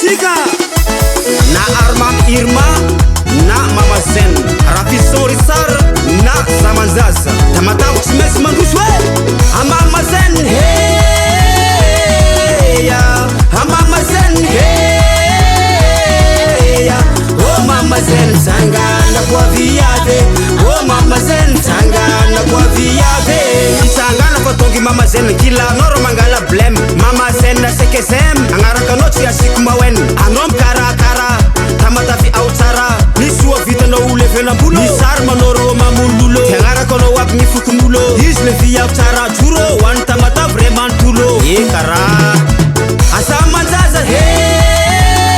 Tika na Arma Irma na Mama Jeune Rafison Risar na Zaman-jaza Tamatao tsy maintsy mandroso a Mama Jeune heya a Mama Jeune heya oh Mama Jeune sangana kwa viave oh Mama Jeune sangana kwa viave sangana fotongi Mama Jeune kila noro mangala blem Mama Jeune sekezem angaraka notsi asiku mawen anom karakara tamatafi autsara nisua vitana ulevenambulo nisar manoro mamululo angaraka no wap ni fukumulo isle via autsara juro wan tamata vraiment tulo kara Zaman-jaza heya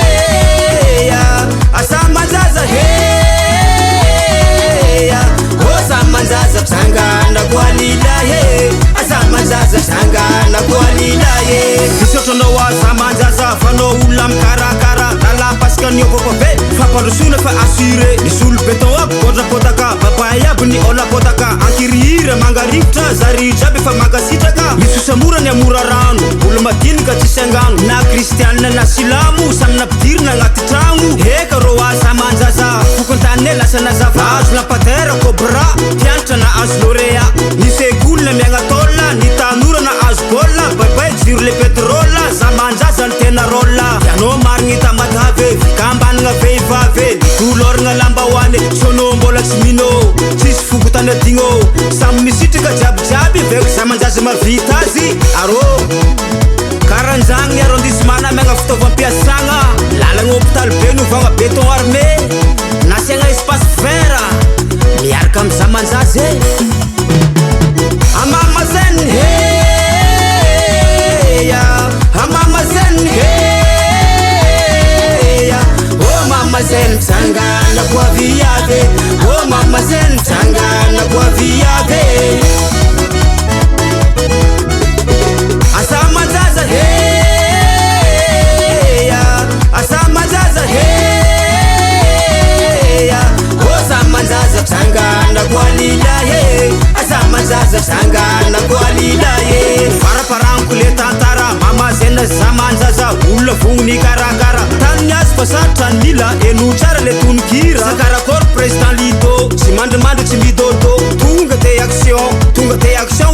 Zaman-jaza heya oh Zaman-jaza sangana kwa lilaye Zaman-jaza sangana kwa lilaye Misotono wa Zaman-jaza fano ulam karakara Nala paskan yo kokope Faparusuna fa asire Nisul beton wap kodra kodaka Papaya buni ola kodaka Ankirire mangarifta Zari jabe fa magasitaka Misusamura ni amura rano Ulumadini ka tisengano Na Kristiana na Silamu Samna pdirna ngati trangu Heka roa Zaman-jaza Fukontane lasana zava Azu na patera kobra Piantra na azlorea Nisegul na mianga tola Nitanura na azgola Bye jiro le petrola Zaman-jaza n tena rola Yano marigny tamatave Kamban nga veivave Tulor nga lambawane Sono mbola tsy mino Tsisy fokotana digno Samy misitrika jiaby Veko Zaman-jaza mavita azy Aro Karanjagny arrondissement megna fitaovam-piasagna Lalagna hôpital be novagna béton armé Nasiagna espace vert Miaraka amy Zaman-jaza a Mama Jeune heya a Mama Jeune heya oh Mama Jeune sangana kwa viave oh Mama Jeune sangana kwa viave Zaman-jaza heya Zaman-jaza heya oh Zaman-jaza sangana kwa lilaye Zaman-jaza sangana kwa lilaye Paraparanko le tantara Mama Jeune Zaman-jaza Ula vogny karakara Tany azy fa sarotra ny mila eno tsara le tononkira Sakarakôry président Lido Tsy mandrimandry tsy midodo Tonga te action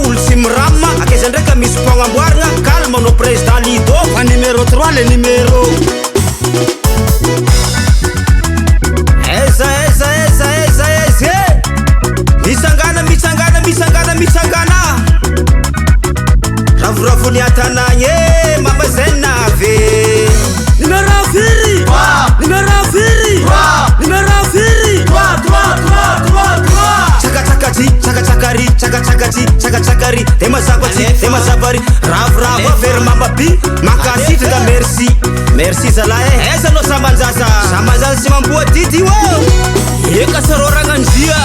olo tsy mirama Akeza ndraika misy pognamboaragna Calme no président Lido Fa numéro 3 le numéro Eza Mitsangana Ravoravo atanagny Mama Jeune ave Numéro 4 Numéro 4 Numéro 4 Tsakakari Temazabari Ravoravo avery mamaby Makasitraka merci zalahy Eza no Zaman-jaza Zaman-jaza tsy mamboa dity io Eka saroragna anzia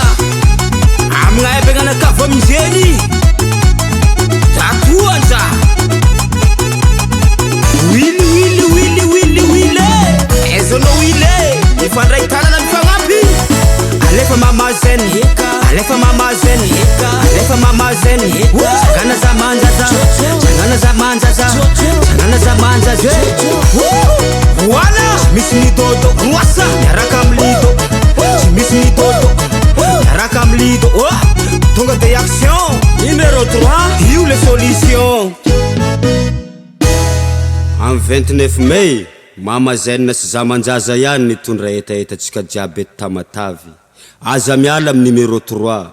Amigna ebegna nakavo amizeny Tatuanja Wile Ezo no wile Ifandray tanana mifagnampy Alefa Mama Jeune Alefa Mama Jeune Alefa Mama Jeune Sangana Zaman-jaza Sangana Zaman-jaza Sangana Zaman-jaza Wala Misy midodo Roasa Miaraka amy Lido Misy midodo Miaraka amy Lido Tonga de action Numéro 3 Io les solutions En 29 mai Mama Jeune sy Zaman-jaza ihany nitondra etaetantsika jiaby eto Tamatavy Aza miala amy numéro 3